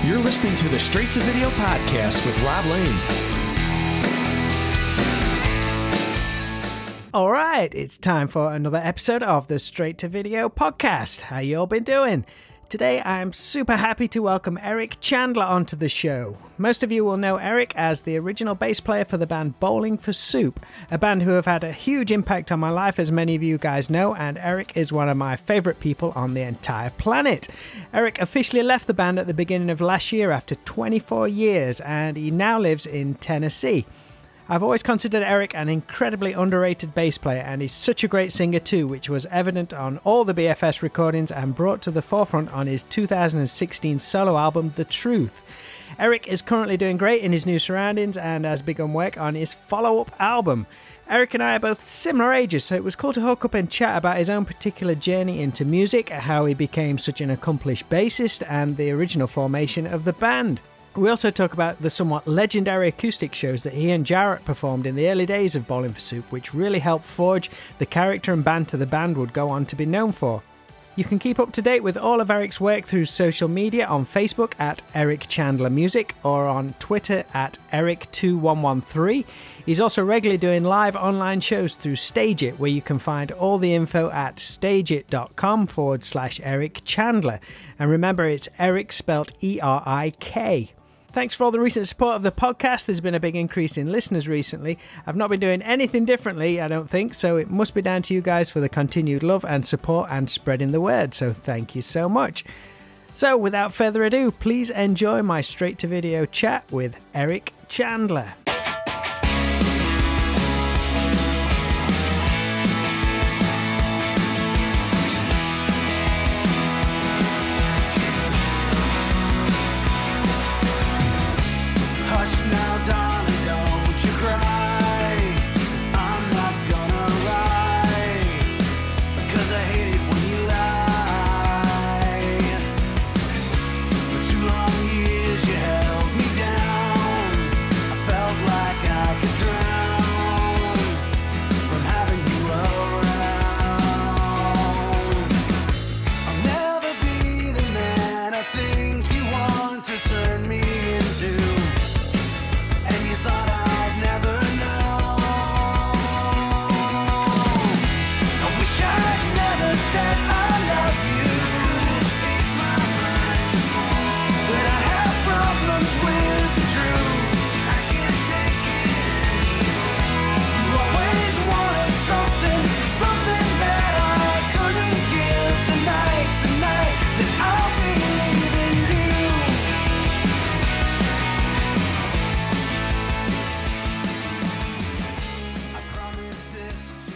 You're listening to the Straight to Video podcast with Rob Lane. All right, it's time for another episode of the Straight to Video podcast. How you all been doing? Today I'm super happy to welcome Erik Chandler onto the show. Most of you will know Erik as the original bass player for the band Bowling for Soup, a band who have had a huge impact on my life, as many of you guys know, and Erik is one of my favourite people on the entire planet. Erik officially left the band at the beginning of last year after 24 years, and he now lives in Tennessee. I've always considered Erik an incredibly underrated bass player, and he's such a great singer too, which was evident on all the BFS recordings and brought to the forefront on his 2016 solo album, The Truth. Erik is currently doing great in his new surroundings and has begun work on his follow-up album. Erik and I are both similar ages, so it was cool to hook up and chat about his own particular journey into music, how he became such an accomplished bassist, and the original formation of the band. We also talk about the somewhat legendary acoustic shows that he and Jarrett performed in the early days of Bowling for Soup, which really helped forge the character and banter the band would go on to be known for. You can keep up to date with all of Erik's work through social media on Facebook at Erik Chandler Music or on Twitter at Erik2113. He's also regularly doing live online shows through StageIt, where you can find all the info at stageit.com/Erik Chandler. And remember, it's Erik spelled E-R-I-K. Thanks for all the recent support of the podcast. There's been a big increase in listeners recently. I've not been doing anything differently, I don't think, so it must be down to you guys for the continued love and support and spreading the word, so thank you so much. So without further ado, please enjoy my straight to video chat with Erik Chandler.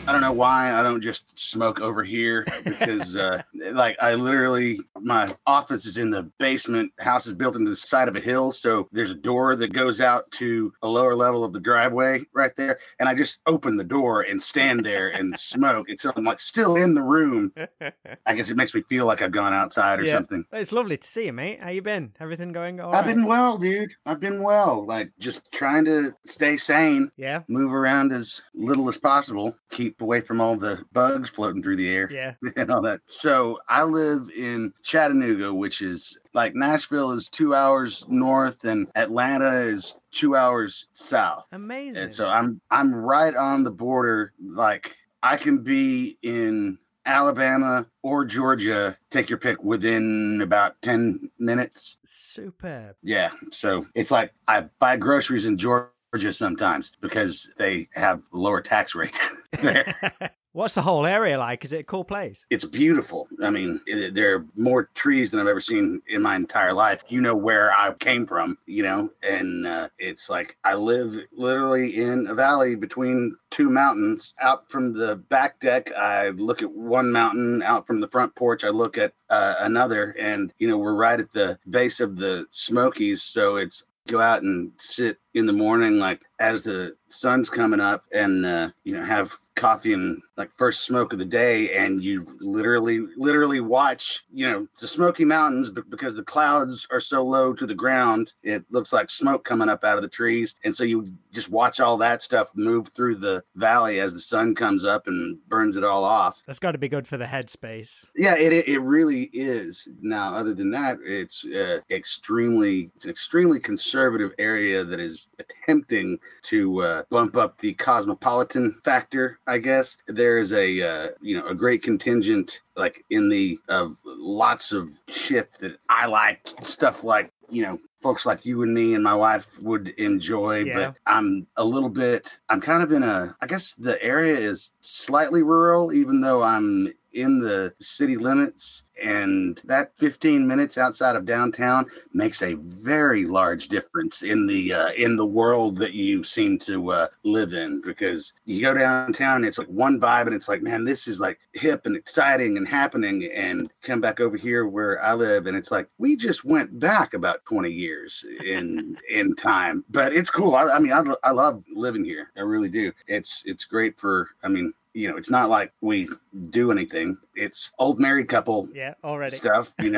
I don't know why I don't just smoke over here because I literally, my office is in the basement. House is built into the side of a hill. So there's a door that goes out to a lower level of the driveway right there. And I just open the door and stand there and smoke. And so I'm like still in the room. I guess it makes me feel like I've gone outside or something. Well, it's lovely to see you, mate. How you been? Everything going all right? I've been well, dude. I've been well. Like just trying to stay sane. Yeah. Move around as little as possible. Keep away from all the bugs floating through the air. Yeah. And all that. So I live in Chattanooga, which is like Nashville is 2 hours north and Atlanta is 2 hours south. Amazing. And so I'm right on the border. Like I can be in Alabama or Georgia, take your pick, within about 10 minutes. Superb. Yeah. So it's like I buy groceries in Georgia sometimes because they have lower tax rates there. What's the whole area like? Is it a cool place? It's beautiful. I mean, there are more trees than I've ever seen in my entire life. You know where I came from, you know, and it's like I live literally in a valley between two mountains. Out from the back deck, I look at one mountain. Out from the front porch, I look at another. And, you know, we're right at the base of the Smokies. So it's go out and sit in the morning, like as the sun's coming up, and have coffee and like first smoke of the day, and you literally watch the Smoky Mountains, but because the clouds are so low to the ground, it looks like smoke coming up out of the trees, and so you just watch all that stuff move through the valley as the sun comes up and burns it all off. That's got to be good for the headspace. Yeah, it really is. Now, other than that, it's an extremely conservative area that is attempting to bump up the cosmopolitan factor, I guess. There is a great contingent like in the of lots of shit that I like, stuff like folks like you and me and my wife would enjoy. Yeah. But I'm kind of I guess the area is slightly rural, even though I'm in the city limits, and that 15 minutes outside of downtown makes a very large difference in the world that you seem to live in, because you go downtown and it's like one vibe, and it's like, man, this is like hip and exciting and happening, and come back over here where I live and it's like we just went back about 20 years in time. But it's cool. I love living here. I really do. It's great for, it's not like we do anything. It's old married couple already stuff, Like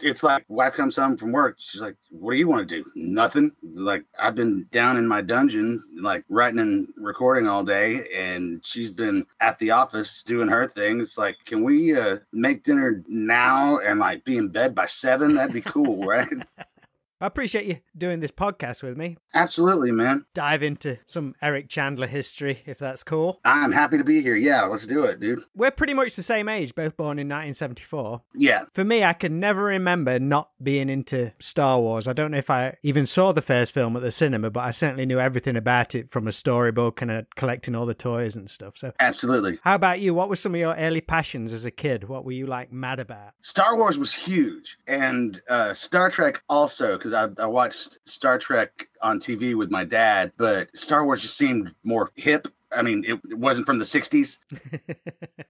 it's like wife comes home from work. She's like, what do you want to do? Nothing. Like, I've been down in my dungeon, like writing and recording all day, and she's been at the office doing her thing. It's like, can we make dinner now and like be in bed by 7? That'd be cool, right? I appreciate you doing this podcast with me. Absolutely, man. Dive into some Erik Chandler history, if that's cool. I'm happy to be here. Yeah, let's do it, dude. We're pretty much the same age, both born in 1974. Yeah. For me, I can never remember not being into Star Wars. I don't know if I even saw the first film at the cinema, but I certainly knew everything about it from a storybook and collecting all the toys and stuff. So, absolutely. How about you? What were some of your early passions as a kid? What were you like mad about? Star Wars was huge, and Star Trek also, because I watched Star Trek on TV with my dad, but Star Wars just seemed more hip. I mean, it wasn't from the 60s.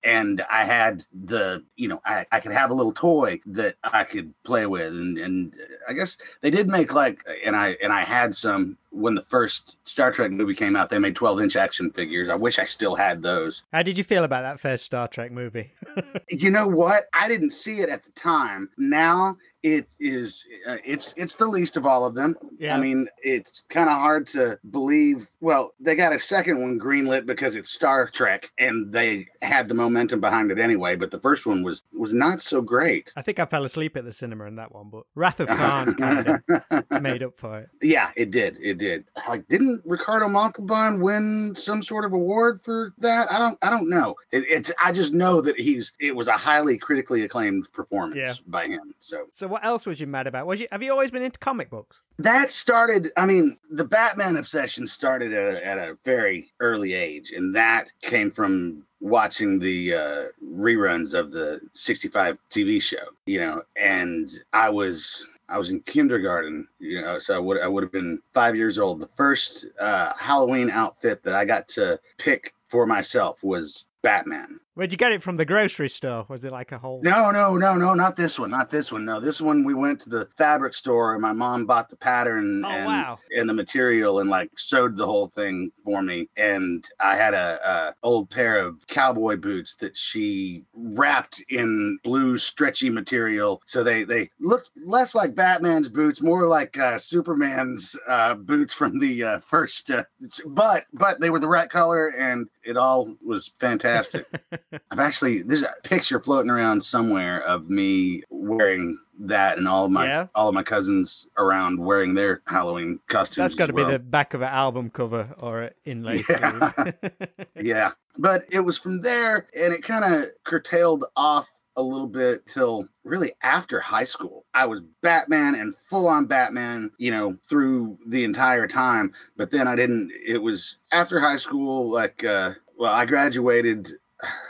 And I had I could have a little toy that I could play with. And I guess they did make and I had some when the first Star Trek movie came out. They made 12-inch action figures. I wish I still had those. How did you feel about that first Star Trek movie? You know what? I didn't see it at the time. Now it is, it's the least of all of them. Yeah. I mean, it's kind of hard to believe. Well, they got a second one greenlit because it's Star Trek, and they had the momentum behind it anyway. But the first one was not so great. I think I fell asleep at the cinema in that one, but Wrath of Khan kind of made up for it. Yeah, it did. It did. Like, didn't Ricardo Montalban win some sort of award for that? I don't know. I just know that it was a highly critically acclaimed performance by him. So what else was you mad about? Have you always been into comic books? That started, the Batman obsession started at a very early age, and that came from watching the reruns of the 65 TV show, and I was in kindergarten, so I would have been 5 years old. The first Halloween outfit that I got to pick for myself was Batman. Where'd you get it from? The grocery store? Was it like a whole... No, not this one. No, this one we went to the fabric store, and my mom bought the pattern and the material and like sewed the whole thing for me. And I had a old pair of cowboy boots that she wrapped in blue stretchy material. So they looked less like Batman's boots, more like Superman's boots from the first, but they were the right color, and it all was fantastic. There's a picture floating around somewhere of me wearing that, and all of my cousins around wearing their Halloween costumes. That's got to be the back of an album cover or an inlay sleeve. Yeah. But it was from there, and it kind of curtailed off a little bit till really after high school. I was Batman and full on Batman, through the entire time. But then it was after high school, I graduated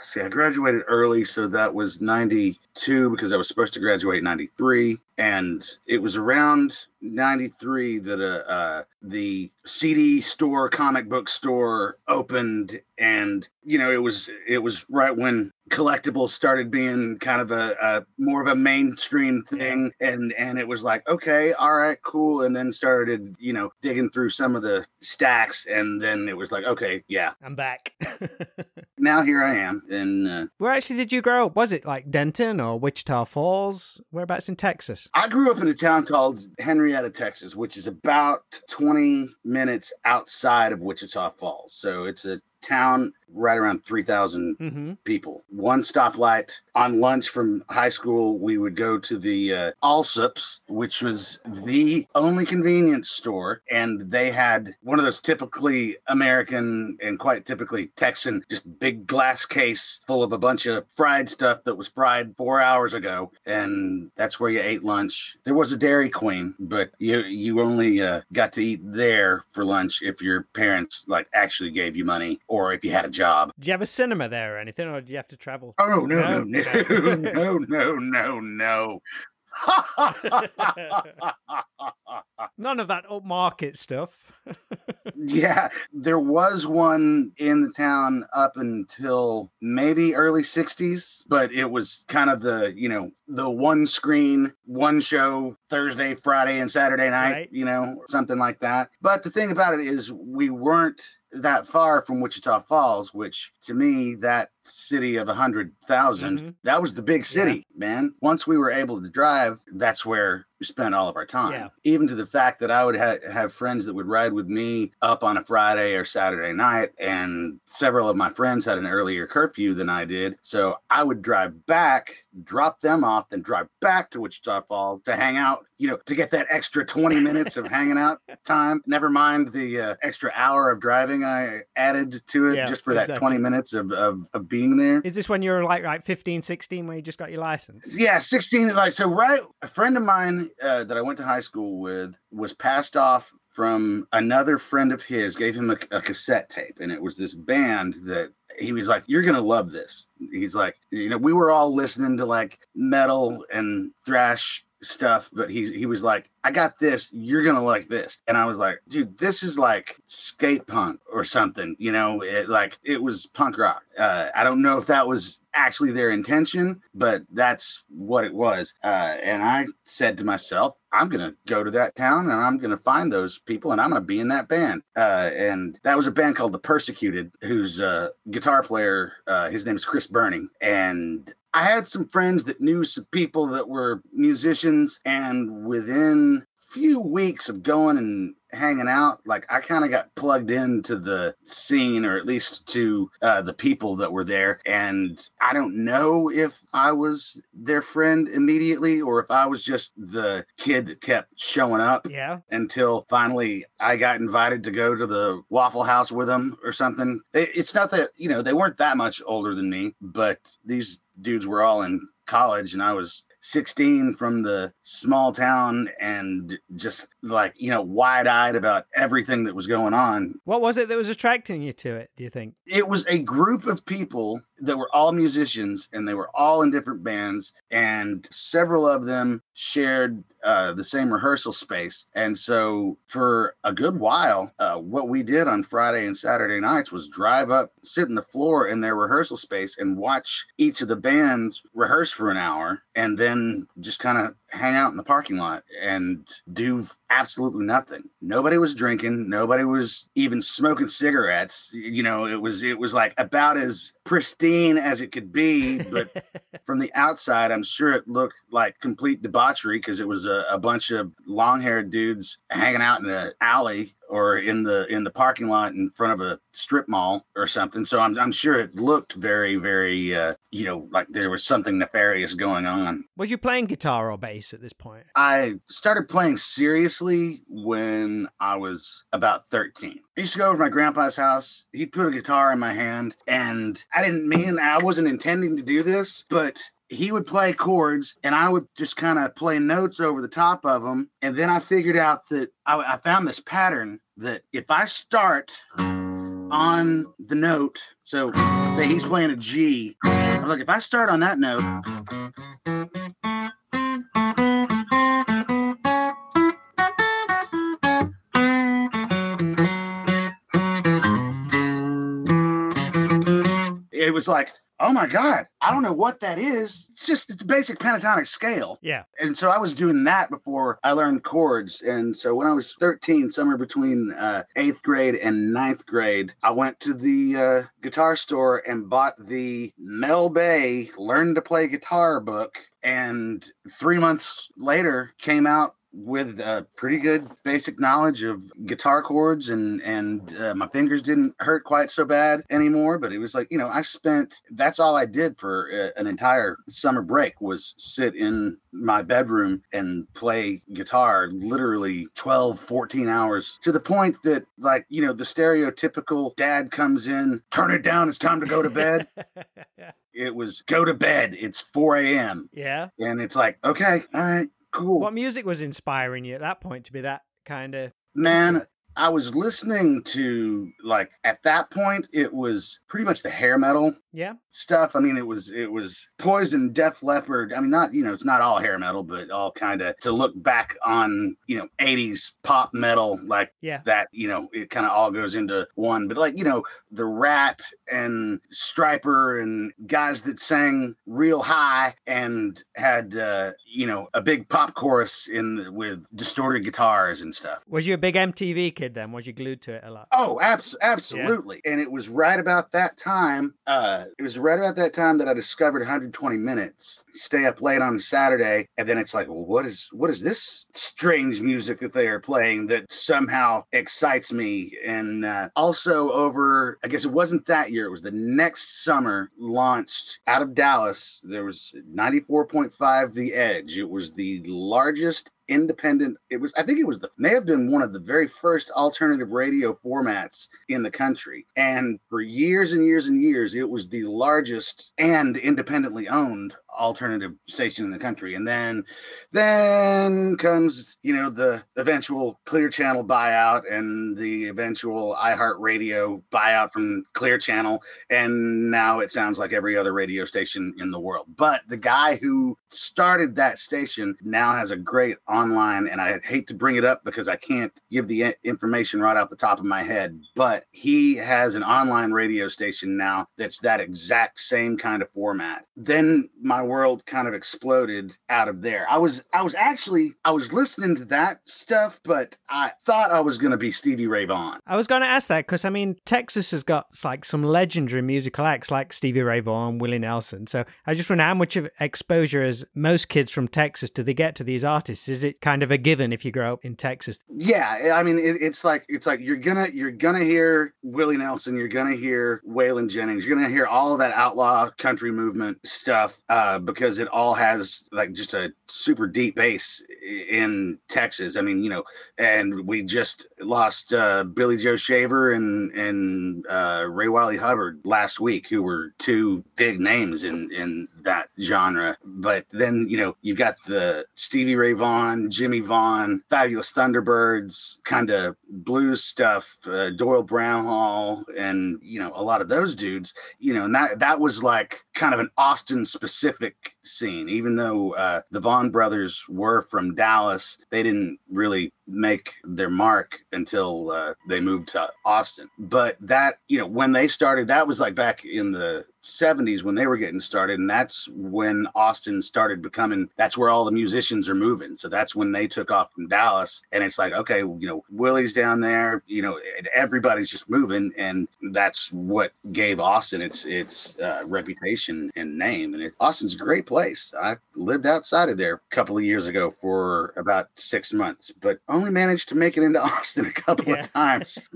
see, I graduated early, so that was 92 because I was supposed to graduate in 93. And it was around 93 that the CD store, comic book store opened. And, it was right when collectibles started being kind of a more of a mainstream thing. And it was like, okay, all right, cool. And then started, digging through some of the stacks. And then it was like, okay, yeah. I'm back. Now here I am. And where actually did you grow up? Was it like Denton or Wichita Falls? Whereabouts in Texas? I grew up in a town called Henrietta, Texas, which is about 20 minutes outside of Wichita Falls. So it's a town right around 3,000 people. One stoplight. On lunch from high school, we would go to the Allsup's, which was the only convenience store. And they had one of those typically American and quite typically Texan, just big glass case full of a bunch of fried stuff that was fried 4 hours ago. And that's where you ate lunch. There was a Dairy Queen, but you only got to eat there for lunch if your parents actually gave you money or if you had a job. Did you have a cinema there or anything, or did you have to travel? Oh, no. No. None of that upmarket stuff. Yeah, there was one in the town up until maybe early 60s, but it was kind of the one screen, one show, Thursday, Friday, and Saturday night, right. Something like that. But the thing about it is we weren't that far from Wichita Falls, which to me, that city of 100,000, that was the big city, man. Once we were able to drive, that's where we spent all of our time. Yeah. Even to the fact that I would have friends that would ride with me up on a Friday or Saturday night, and several of my friends had an earlier curfew than I did. So I would drive back, drop them off, then drive back to Wichita Falls to hang out, to get that extra 20 minutes of hanging out time. Never mind the extra hour of driving I added to it just for that 20 minutes of being there. Is this when you were like 15, 16, when you just got your license? Yeah, 16. A friend of mine that I went to high school with was passed off from another friend of his, gave him a cassette tape. And it was this band that he was like, you're going to love this. He's like, we were all listening to metal and thrash stuff, but he was like, I got this, you're gonna like this. And I was like, dude, this is like skate punk or something, it was punk rock. I don't know if that was actually their intention, but that's what it was. And I said to myself, I'm gonna go to that town and I'm gonna find those people and I'm gonna be in that band. And that was a band called The Persecuted, whose guitar player, his name is Chris Burning. And I had some friends that knew some people that were musicians, and within a few weeks of going and hanging out, I kind of got plugged into the scene, or at least to the people that were there. And I don't know if I was their friend immediately or if I was just the kid that kept showing up. Yeah. Until finally I got invited to go to the Waffle House with them or something. It's not that, they weren't that much older than me, but these dudes were all in college and I was 16 from the small town and just wide-eyed about everything that was going on. What was it that was attracting you to it, do you think? It was a group of people that were all musicians and they were all in different bands, and several of them shared the same rehearsal space. And so for a good while, what we did on Friday and Saturday nights was drive up, sit in the floor in their rehearsal space and watch each of the bands rehearse for an hour, and then just kind of hang out in the parking lot and do absolutely nothing. Nobody was drinking. Nobody was even smoking cigarettes. It was like about as pristine as it could be, but from the outside, I'm sure it looked like complete debauchery because it was a bunch of long-haired dudes hanging out in an alley or in the parking lot in front of a strip mall or something. So I'm sure it looked very, very, like there was something nefarious going on. Was you playing guitar or bass at this point? I started playing seriously when I was about 13. I used to go over to my grandpa's house. He'd put a guitar in my hand, and I wasn't intending to do this, but he would play chords and I would just kind of play notes over the top of them. And then I figured out that I found this pattern that if I start on the note. So say he's playing a G. I'm like, if I start on that note, it was like, oh my God, I don't know what that is. It's just the basic pentatonic scale. Yeah. And so I was doing that before I learned chords. And so when I was 13, somewhere between 8th grade and 9th grade, I went to the guitar store and bought the Mel Bay Learn to Play Guitar book. And 3 months later came out with a pretty good basic knowledge of guitar chords, and my fingers didn't hurt quite so bad anymore. But it was like, that's all I did for an entire summer break was sit in my bedroom and play guitar literally 12, 14 hours, to the point that, like, the stereotypical dad comes in, turn it down, it's time to go to bed. It was go to bed, it's 4 a.m. Yeah. And it's like, okay, all right, cool. What music was inspiring you at that point to be that kind of... Man, I was listening to, like, at that point, it was pretty much the hair metal stuff. I mean, it was Poison, Def Leppard. I mean, not, it's not all hair metal, but all kind of to look back on, 80s pop metal, like that, it kind of all goes into one. But like, the Rat and Striper and guys that sang real high and had, a big pop chorus with distorted guitars and stuff. Was you a big MTV kid then? Was you glued to it a lot? Oh, absolutely. Yeah. And it was right about that time. That I discovered 120 Minutes. Stay up late on Saturday, and then it's like, well, what is this strange music that they are playing that somehow excites me? And also over, I guess it wasn't that year, it was the next summer, launched out of Dallas. There was 94.5 The Edge. It was the largest independent. May have been one of the very first alternative radio formats in the country. And for years and years and years, it was the largest and independently owned alternative station in the country. And then comes, the eventual Clear Channel buyout and the eventual iHeartRadio buyout from Clear Channel. And now it sounds like every other radio station in the world. But the guy who started that station now has a great online, and I hate to bring it up because I can't give the information right off the top of my head, but he has an online radio station now that's that exact same kind of format. Then my world kind of exploded out of there. I was listening to that stuff, but I thought I was going to be Stevie Ray Vaughan. I was going to ask that because, I mean, Texas has got like some legendary musical acts like Stevie Ray Vaughan, Willie Nelson. So I just wonder how much of exposure as most kids from Texas do they get to these artists? Is it kind of a given if you grow up in Texas? Yeah, I mean, it's like you're gonna hear Willie Nelson, you're gonna hear Waylon Jennings, you're gonna hear all of that outlaw country movement stuff because it all has like just a super deep bass in Texas. I mean, and we just lost Billy Joe Shaver and Ray Wiley Hubbard last week, who were two big names in that genre. But then, you've got the Stevie Ray Vaughan, Jimmy Vaughan, Fabulous Thunderbirds kind of blues stuff, Doyle Brownhall, and, a lot of those dudes, and that was like kind of an Austin specific scene. Even though the Vaughan brothers were from Dallas, they didn't really make their mark until they moved to Austin. But that, when they started, that was like back in the 70s when they were getting started, and that's when Austin started becoming, that's where all the musicians are moving. So that's when they took off from Dallas, and it's like, okay, Willie's down there, and everybody's just moving, and that's what gave Austin its reputation and name. And Austin's a great place. I lived outside of there a couple of years ago for about 6 months, but only managed to make it into Austin a couple of times,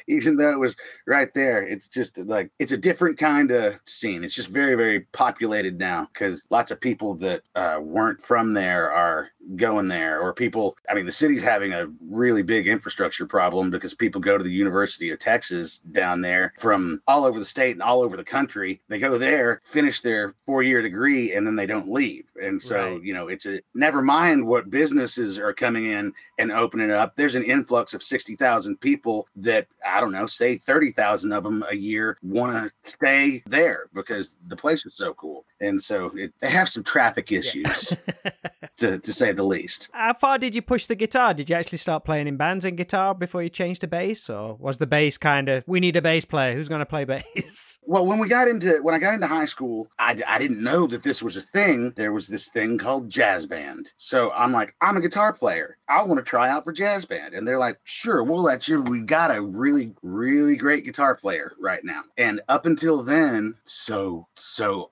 even though it was right there. It's just like, it's a different kind of scene. It's just very, very populated now because lots of people that weren't from there are going there, or people, I mean, the city's having a really big infrastructure problem because people go to the University of Texas down there from all over the state and all over the country. They go there, finish their 4-year degree, and then they don't leave. And so, Right. you know, it's a never mind what businesses are coming in and opening up. There's an influx of 60,000 people that, I don't know, say 30,000 of them a year want to stay there because the place is so cool. And so they have some traffic issues, to say the least. How far did you push the guitar? Did you actually start playing in bands and guitar before you changed to bass? Or was the bass kind of, we need a bass player, who's going to play bass? Well, when I got into high school, I didn't know that this was a thing. There was this thing called jazz band. So I'm like, I'm a guitar player. I want to try out for jazz band. And they're like, sure, we'll let you. We got a really, really great guitar player right now. And up until then, so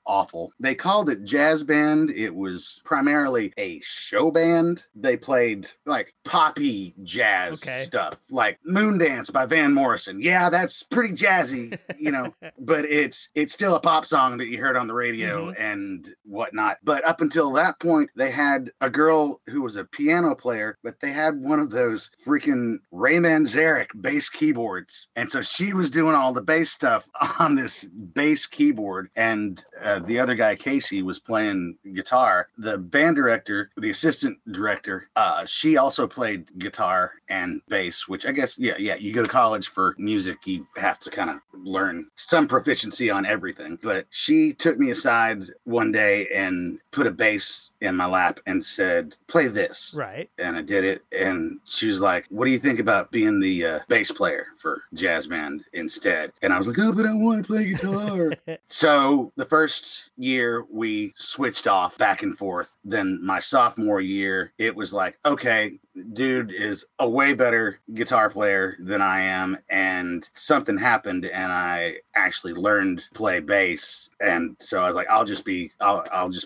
awful. They called it jazz band. It was primarily a show band. They played like poppy jazz stuff, like Moondance by Van Morrison. Yeah, that's pretty jazzy, you know, but it's still a pop song that you heard on the radio and whatnot. But up until that point, they had a girl who was a piano player, but they had one of those freaking Ray Manzarek bass keyboards. And so she was doing all the bass stuff on this bass keyboard. And the other guy, Casey, was playing guitar. The band director, the assistant director, she also played guitar and bass, which I guess, yeah, you go to college for music, you have to kind of learn some proficiency on everything. But she took me aside one day and put a bass in my lap and said, play this. Right. And I did it. And she was like, what do you think about being the bass player for jazz band instead? And I was like, oh, but I want to play guitar. So the first year we switched off back and forth. Then my sophomore year, it was like, okay, dude is a way better guitar player than I am. And something happened and I actually learned to play bass. And so I was like, I'll just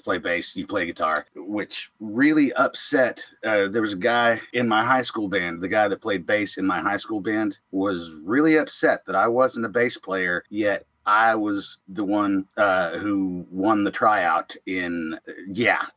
play bass. You play guitar, which really upset. There was a guy in my high school band. The guy that played bass in my high school band was really upset that I wasn't a bass player yet. I was the one who won the tryout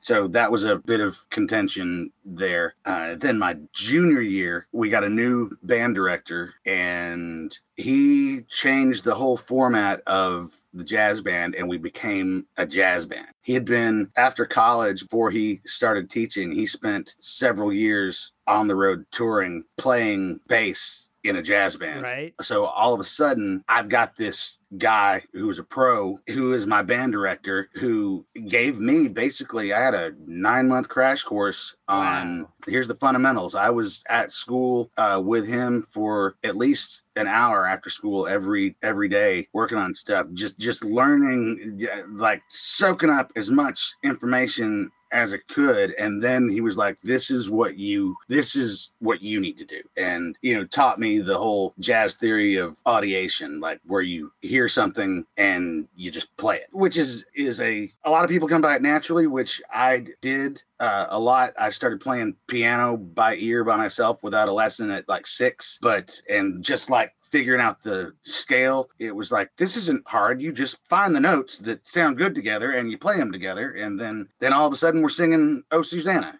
so that was a bit of contention there. Then my junior year, we got a new band director and he changed the whole format of the jazz band and we became a jazz band. He had been, after college, before he started teaching, he spent several years on the road touring, playing bass in a jazz band. Right. So all of a sudden, I've got this guy who was a pro, who is my band director, who gave me basically, I had a 9-month crash course on, here's the fundamentals. I was at school with him for at least an hour after school every day, working on stuff, just learning, like soaking up as much information as it could. And then he was like, this is what you need to do. And, taught me the whole jazz theory of audiation, like where you hear something and you just play it, which is a lot of people come by it naturally, which I did a lot. I started playing piano by ear by myself without a lesson at like 6, and just like figuring out the scale, it was like, this isn't hard. You just find the notes that sound good together and you play them together. And then all of a sudden we're singing Oh Susanna,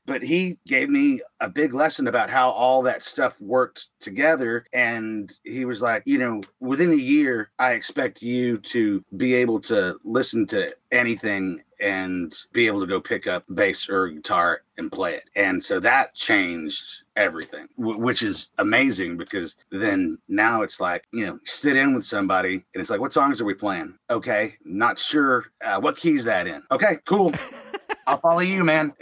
but he gave me a big lesson about how all that stuff worked together. And he was like, within a year, I expect you to be able to listen to anything and be able to go pick up bass or guitar and play it. And so that changed everything, which is amazing, because then now it's like, sit in with somebody and it's like, what songs are we playing? Okay, not sure. What key's that in? Okay, cool. I'll follow you, man.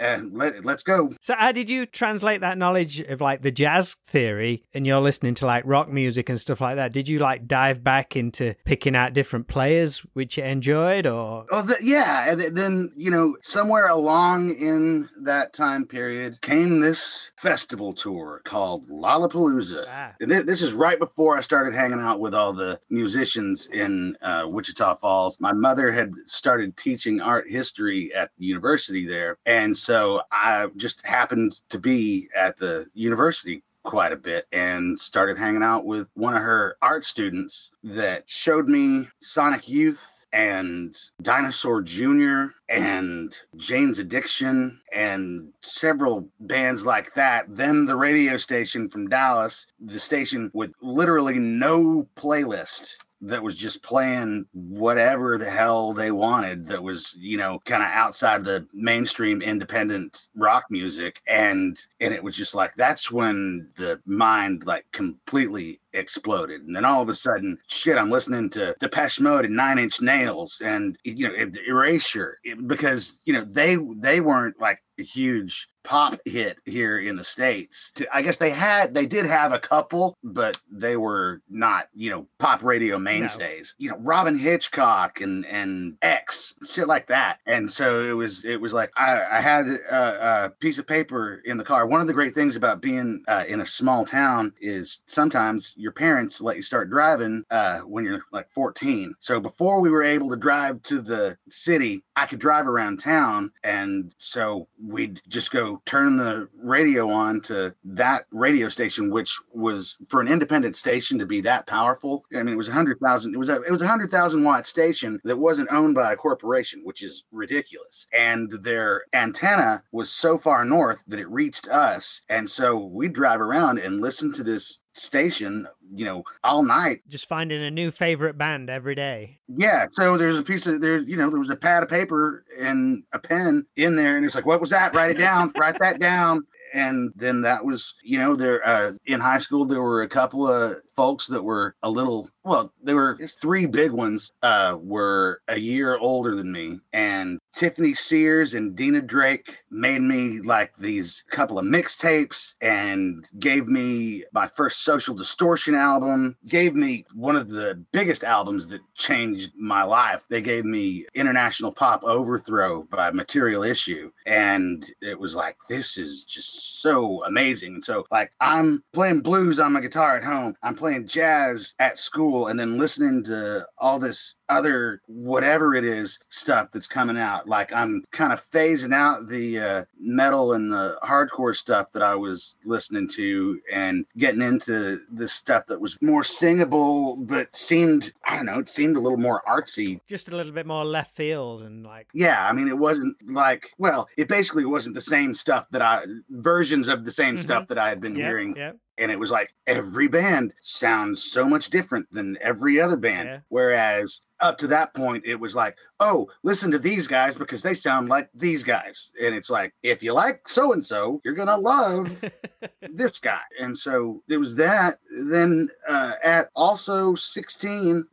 Let's go. So how did you translate that knowledge of like the jazz theory, and you're listening to like rock music and stuff like that? Did you like dive back into picking out different players which you enjoyed, or? Yeah. And then, somewhere along in that time period came this festival tour called Lollapalooza. And this is right before I started hanging out with all the musicians in Wichita Falls. My mother had started teaching art history at the university there. And so I just happened to be at the university quite a bit and started hanging out with one of her art students that showed me Sonic Youth and Dinosaur Jr. and Jane's Addiction and several bands like that. Then the radio station from Dallas, the station with literally no playlist, that was just playing whatever the hell they wanted, that was, you know, kind of outside the mainstream independent rock music. And it was just like, that's when the mind like completely exploded. And then all of a sudden, shit, I'm listening to Depeche Mode and Nine Inch Nails and, you know, Erasure, because, you know, they weren't like a huge pop hit here in the States. I guess they did have a couple, but they were not, you know, pop radio mainstays. No. You know, Robin Hitchcock and X, shit like that. And so it was like I had a piece of paper in the car. One of the great things about being in a small town is sometimes your parents let you start driving when you're like 14. So before we were able to drive to the city, I could drive around town. And so we'd just go turn the radio on to that radio station, which was, for an independent station to be that powerful, I mean, it was 100,000. It was a 100,000 watt station that wasn't owned by a corporation, which is ridiculous. And their antenna was so far north that it reached us. And so we'd drive around and listen to this station, you know, all night. Just finding a new favorite band every day. Yeah. So there was a pad of paper and a pen in there, and it's like, what was that? Write it down. Write that down. And then that was, you know, there in high school, there were a couple of folks that were there were three big ones were a year older than me. And Tiffany Sears and Dina Drake made me like these couple of mixtapes and gave me my first Social Distortion album, gave me one of the biggest albums that changed my life. They gave me International Pop Overthrow by Material Issue. And it was like, this is just so amazing. And so like, I'm playing blues on my guitar at home. I'm playing jazz at school, and then listening to all this other whatever it is stuff that's coming out. Like, I'm kind of phasing out the metal and the hardcore stuff that I was listening to and getting into the stuff that was more singable, but seemed a little more artsy. Just a little bit more left field and like... Yeah, I mean, it wasn't like, well, it basically wasn't the same stuff versions of the same stuff that I had been hearing. Yeah. And it was like, every band sounds so much different than every other band. Yeah. Whereas up to that point, it was like, oh, listen to these guys because they sound like these guys. And it's like, if you like so-and-so, you're going to love this guy. And so there was that. Then at also 17,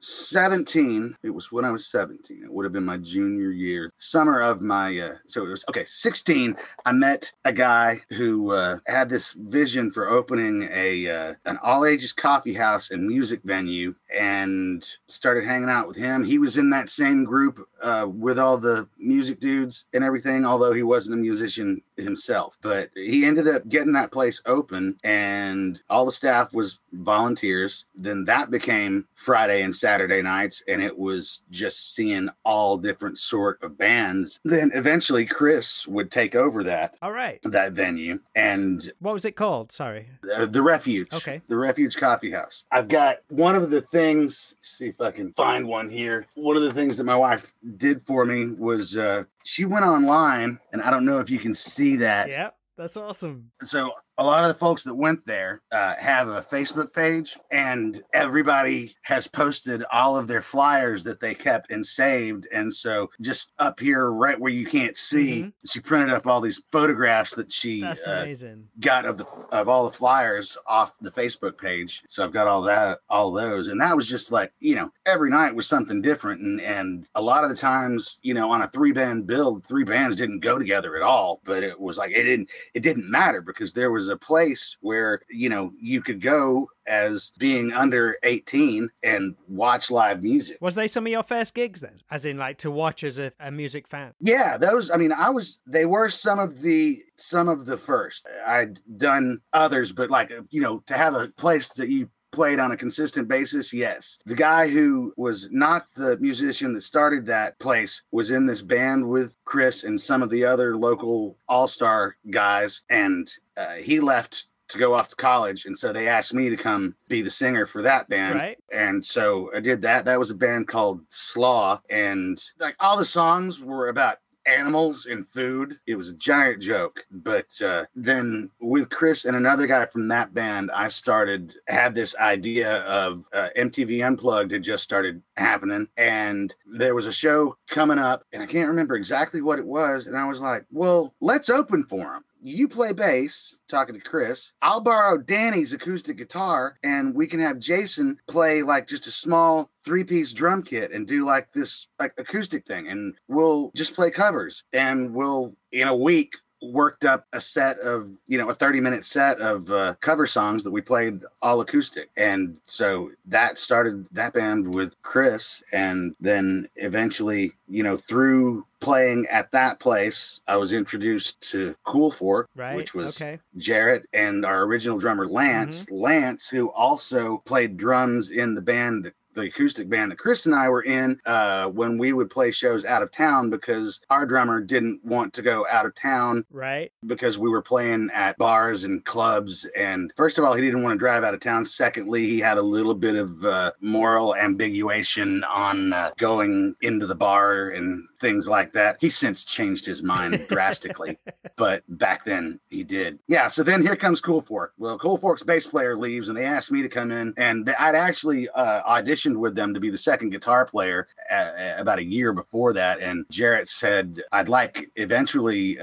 it was when I was 17. It would have been my junior year. Summer of my, 16, I met a guy who had this vision for opening an all-ages coffee house and music venue, and started hanging out with him. He was in that same group with all the music dudes and everything, although he wasn't a musician himself. But he ended up getting that place open, and all the staff was volunteers. Then that became Friday and Saturday nights, and it was just seeing all different sort of bands. Then eventually Chris would take over that. All right. That venue. And what was it called? Sorry. The Refuge. Okay. The Refuge Coffee House. I've got one of the things, see if I can find one here. One of the things that my wife did for me was she went online, and I don't know if you can see that. Yeah, that's awesome. So a lot of the folks that went there have a Facebook page, and everybody has posted all of their flyers that they kept and saved. And so just up here, right where you can't see, she printed up all these photographs that she got of all the flyers off the Facebook page. So I've got all those. And that was just like, you know, every night was something different. And a lot of the times, you know, on a 3-band build, 3 bands didn't go together at all. But it was like, it didn't matter, because there was a place where, you know, you could go as being under 18 and watch live music. Was they some of your first gigs then? As in, like, to watch as a music fan? Yeah, they were some of the first. I'd done others, but like, you know, to have a place that you played on a consistent basis, yes. The guy who was not the musician that started that place was in this band with Chris and some of the other local all-star guys, and he left to go off to college. And so they asked me to come be the singer for that band. Right. And so I did that. That was a band called Slaw. And like all the songs were about animals and food. It was a giant joke. But then with Chris and another guy from that band, I had this idea of MTV Unplugged had just started happening. And there was a show coming up, and I can't remember exactly what it was. And I was like, well, let's open for them. You play bass, talking to Chris. I'll borrow Danny's acoustic guitar, and we can have Jason play like just a small 3-piece drum kit and do like this like acoustic thing. And we'll just play covers, and we'll, in a week, worked up a set of, a 30-minute set of cover songs that we played all acoustic. And so that started that band with Chris. And then eventually, through playing at that place, I was introduced to Cool Fork, which was Jarrett and our original drummer, Lance. Mm-hmm. Lance, who also played drums in the band, the acoustic band that Chris and I were in when we would play shows out of town, because our drummer didn't want to go out of town. Right. Because we were playing at bars and clubs. And first of all, he didn't want to drive out of town. Secondly, he had a little bit of moral ambiguation on going into the bar and things like that. He's since changed his mind drastically, but back then he did. Yeah, so then here comes Cool Fork. Well, Cool Fork's bass player leaves, and they asked me to come in, and I'd actually auditioned with them to be the second guitar player about a year before that. And Jarrett said, I'd like eventually,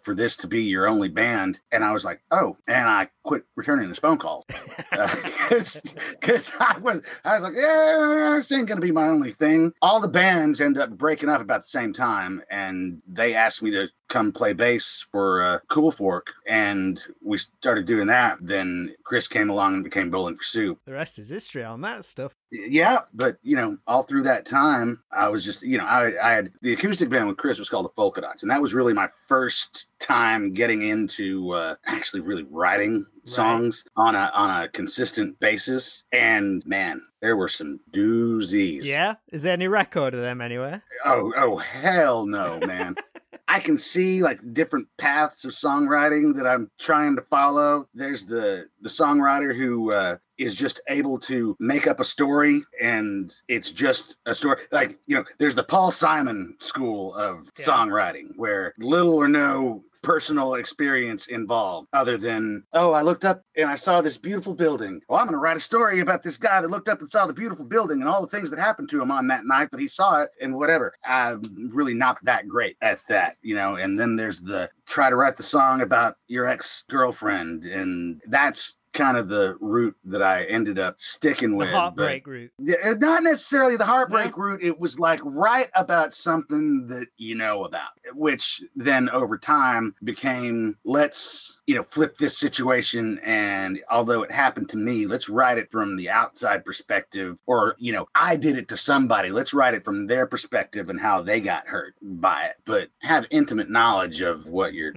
for this to be your only band. And I was like, oh, and I quit returning his phone calls because I was like, yeah, this ain't going to be my only thing. All the bands end up breaking up about the same time, and they asked me to come play bass for Cool Fork, and we started doing that. Then Chris came along and became Bowling for Soup. The rest is history on that stuff. Yeah, but all through that time, I was just, I had the acoustic band with Chris was called the Polka Dots, and that was really my first time getting into actually really writing songs on a consistent basis. And man, there were some doozies. Yeah, is there any record of them anywhere? Oh hell no, man. I can see like different paths of songwriting that I'm trying to follow. There's the songwriter who is just able to make up a story, and it's just a story. Like, there's the Paul Simon school of songwriting, where little or no personal experience involved other than, I looked up and I saw this beautiful building. Well, I'm going to write a story about this guy that looked up and saw the beautiful building and all the things that happened to him on that night that he saw it and whatever. I'm really not that great at that, and then there's the try to write the song about your ex-girlfriend, and that's kind of the route that I ended up sticking with. The heartbreak route. Not necessarily the heartbreak route. It was like write about something that you know about, which then over time became, let's, flip this situation. And although it happened to me, let's write it from the outside perspective, or, I did it to somebody. Let's write it from their perspective and how they got hurt by it, but have intimate knowledge of what you're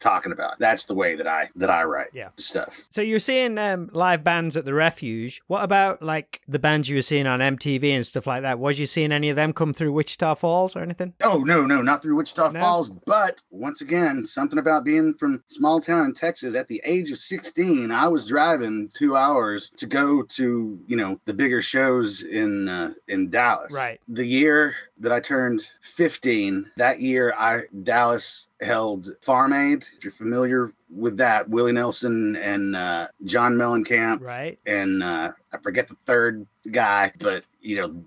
talking about. That's the way that I write stuff. So you're seeing live bands at the Refuge. What about like the bands you were seeing on MTV and stuff like that? Was you seeing any of them come through Wichita Falls or anything? Oh, no, not through Wichita Falls. But once again, something about being from small town in Texas. At the age of 16, I was driving 2 hours to go to, the bigger shows in Dallas. Right. The year that I turned 15, that year Dallas held Farm Aid. If you're familiar with that, Willie Nelson and John Mellencamp. Right. And I forget the third guy, but,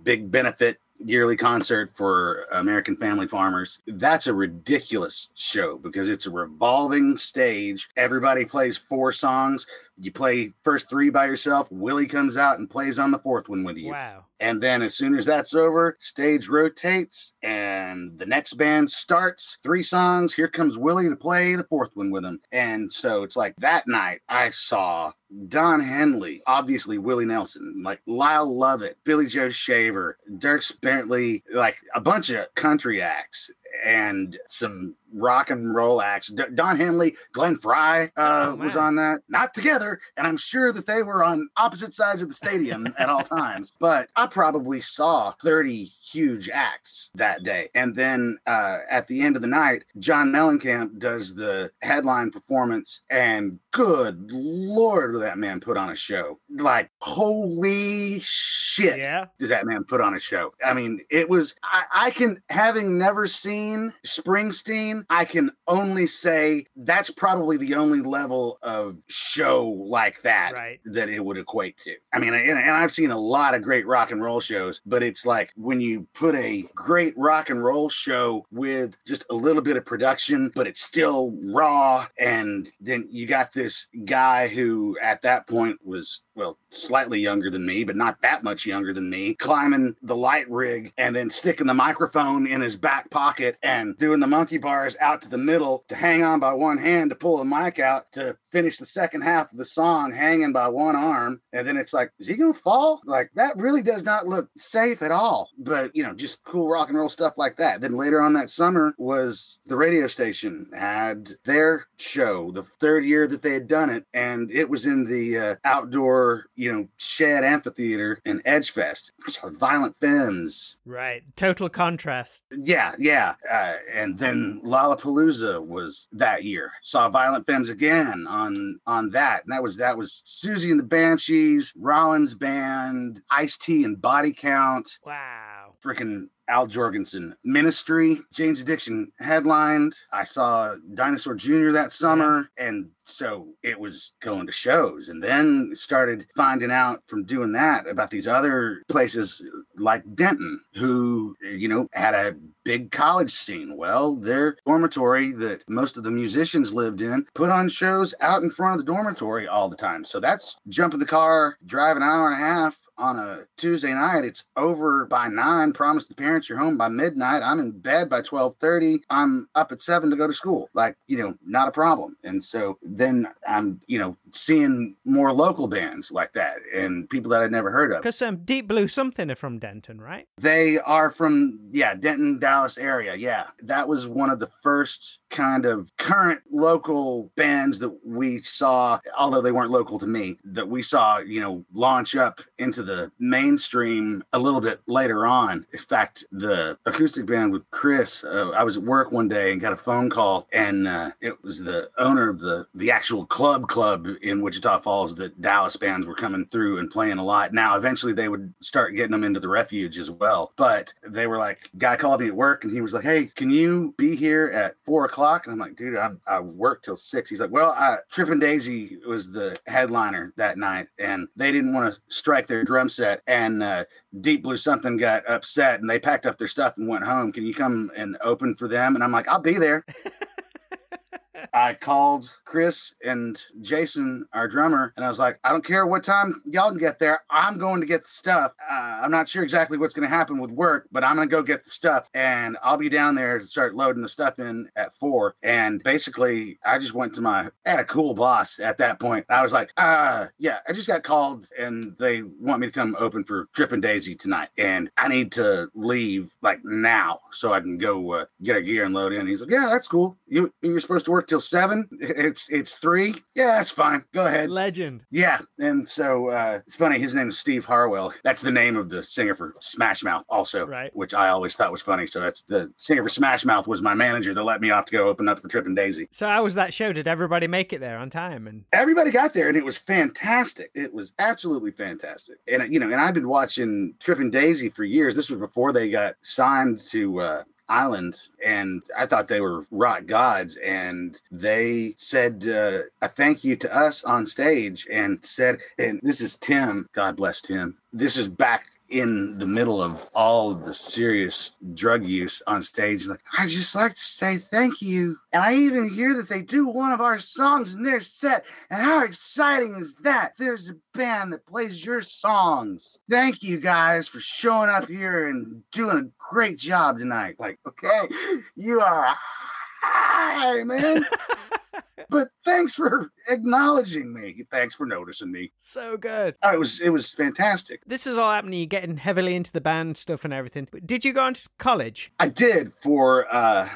big benefit yearly concert for American family farmers. That's a ridiculous show because it's a revolving stage. Everybody plays 4 songs. You play first 3 by yourself. Willie comes out and plays on the 4th one with you. Wow. And then as soon as that's over, stage rotates and the next band starts. 3 songs. Here comes Willie to play the 4th one with him. And so it's like that night I saw Don Henley, obviously Willie Nelson, like Lyle Lovett, Billy Joe Shaver, Dierks Bentley, like a bunch of country acts. and some rock and roll acts. Don Henley, Glenn Fry was on that. Not together, and I'm sure that they were on opposite sides of the stadium at all times. But I probably saw 30 huge acts that day. And then at the end of the night, John Mellencamp does the headline performance, and good Lord, that man put on a show. Like, holy shit, does that man put on a show. I mean, it was, I can, having never seen Springsteen, I can only say that's probably the only level of show like that that it would equate to. I mean, and I've seen a lot of great rock and roll shows, but it's like when you put a great rock and roll show with just a little bit of production, but it's still raw, and then you got this guy who at that point was, well, slightly younger than me, but not that much younger than me, climbing the light rig and then sticking the microphone in his back pocket and doing the monkey bars out to the middle to hang on by one hand to pull the mic out to finish the second half of the song hanging by one arm. And then it's like, is he gonna fall? Like, that really does not look safe at all. But, you know, just cool rock and roll stuff like that. Then later on that summer was the radio station had their show, the third year that they had done it, and it was in the outdoor, you know, shed amphitheater in Edgefest. Violent Femmes. Right. Total contrast. Yeah. And then Lollapalooza was that year. Saw Violent Femmes again on that. And that was Susie and the Banshees, Rollins Band, Ice-T and Body Count. Wow. Freaking Al Jorgensen. Ministry, Jane's Addiction headlined. I saw Dinosaur Jr. that summer. And so it was going to shows, and then started finding out from doing that about these other places like Denton, who, you know, had a big college scene. Well, their dormitory that most of the musicians lived in put on shows out in front of the dormitory all the time. So that's jump in the car, drive an hour and a half on a Tuesday night. It's over by 9. Promise the parents you're home by midnight. I'm in bed by 12:30. I'm up at 7 to go to school. Like, you know, not a problem. And so then I'm, you know, seeing more local bands like that and people that I'd never heard of. Because Deep Blue Something are from Denton, right? They are from, Denton, Dallas area. Yeah. That was one of the first kind of current local bands that we saw, although they weren't local to me, that we saw, you know, launch up into the mainstream a little bit later on. In fact, the acoustic band with Chris, I was at work one day and got a phone call, and it was the owner of the actual club in Wichita Falls that Dallas bands were coming through and playing a lot. Now, eventually they would start getting them into the Refuge as well. But they were like, guy called me at work and he was like, hey, can you be here at 4:00? And I'm like, dude, I work till 6. He's like, well, Trippin' Daisy was the headliner that night, and they didn't want to strike their drum set, and Deep Blue Something got upset, and they packed up their stuff and went home. Can you come and open for them? And I'm like, I'll be there. I called Chris and Jason, our drummer, and I was like, I don't care what time y'all can get there. I'm going to get the stuff. I'm not sure exactly what's going to happen with work, but I'm going to go get the stuff, and I'll be down there to start loading the stuff in at 4. And basically, I just went to I had a cool boss at that point. I was like, I just got called, and they want me to come open for Trippin' Daisy tonight, and I need to leave like now so I can go get our gear and load in. He's like, yeah, that's cool. You were supposed to work till 7. It's 3. Yeah, that's fine. Go ahead. Legend. Yeah. And so it's funny. His name is Steve Harwell. That's the name of the singer for Smash Mouth also, right? Which I always thought was funny. So that's the singer for Smash Mouth was my manager that let me off to go open up for Trippin' Daisy. So how was that show? Did everybody make it there on time? And everybody got there, and it was fantastic. It was absolutely fantastic. And, you know, and I've been watching Trippin' Daisy for years. This was before they got signed to Island, and I thought they were rock gods, and they said a thank you to us on stage and said, and this is Tim, God bless Tim, this is back in the middle of all of the serious drug use on stage. Like, I just like to say thank you. And I even hear that they do one of our songs in their set. And how exciting is that? There's a band that plays your songs. Thank you guys for showing up here and doing a great job tonight. Like, okay, you are high, man. But thanks for acknowledging me. Thanks for noticing me. So good. Oh, it was fantastic. This is all happening. You're getting heavily into the band stuff and everything. But did you go on to college? I did for I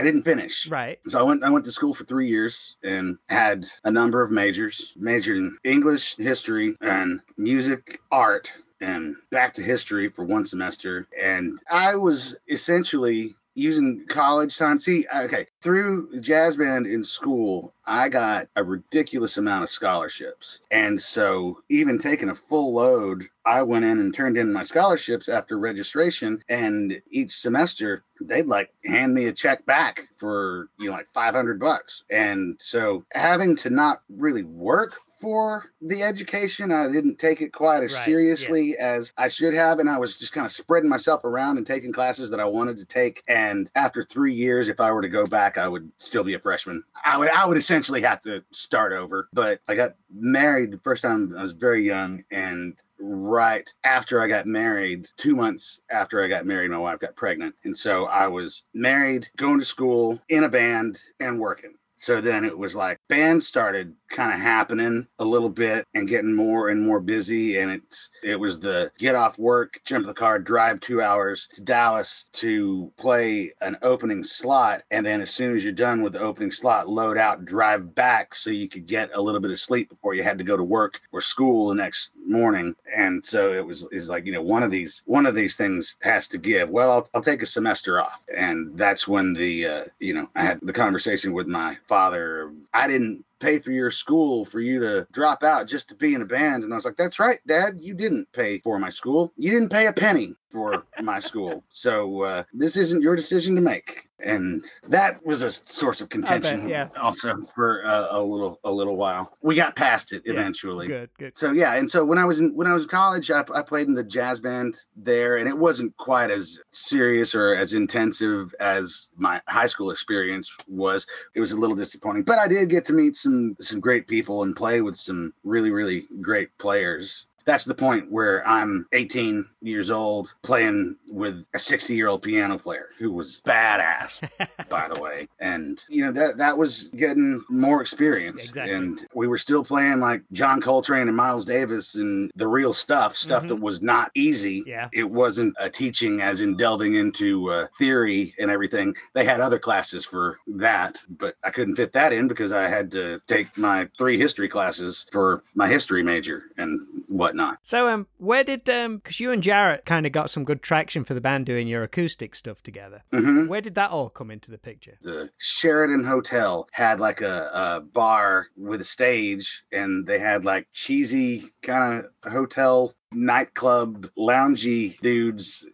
didn't finish. Right. So I went to school for 3 years and had a number of majors. Majored in English, history, and music, art, and back to history for one semester. And I was essentially using college time. See, okay, through jazz band in school, I got a ridiculous amount of scholarships. And so even taking a full load, I went in and turned in my scholarships after registration. And each semester, they'd like hand me a check back for, like $500. And so having to not really work for the education, I didn't take it quite as seriously as I should have. And I was just kind of spreading myself around and taking classes that I wanted to take. And after 3 years, if I were to go back, I would still be a freshman. I would essentially have to start over. But I got married the first time I was very young. And right after I got married, 2 months after I got married, my wife got pregnant. And so I was married, going to school, in a band, and working. So then it was like band started kind of happening a little bit and getting more and more busy. And it was the get off work, jump the car, drive 2 hours to Dallas to play an opening slot. And then as soon as you're done with the opening slot, load out, drive back so you could get a little bit of sleep before you had to go to work or school the next morning. And so it's like, one of these things has to give. Well, I'll take a semester off. And that's when I had the conversation with my father. I didn't pay for your school for you to drop out just to be in a band. And I was like, that's right, Dad. You didn't pay for my school. You didn't pay a penny for my school. So this isn't your decision to make. And that was a source of contention also for a little while. We got past it eventually. Good. So yeah, and so when I was in college, I played in the jazz band there, and it wasn't quite as serious or as intensive as my high school experience was. It was a little disappointing, but I did get to meet some great people and play with some really, really great players. That's the point where I'm 18 years old playing with a 60-year-old piano player who was badass, by the way. And, that was getting more experience. Exactly. And we were still playing like John Coltrane and Miles Davis and the real stuff that was not easy. Yeah. It wasn't a teaching as in delving into theory and everything. They had other classes for that, but I couldn't fit that in because I had to take my 3 history classes for my history major and whatnot. So where did because you and Jarrett kind of got some good traction for the band doing your acoustic stuff together. Where did that all come into the picture? The Sheraton Hotel had like a bar with a stage, and they had like cheesy kind of hotel nightclub loungy dudes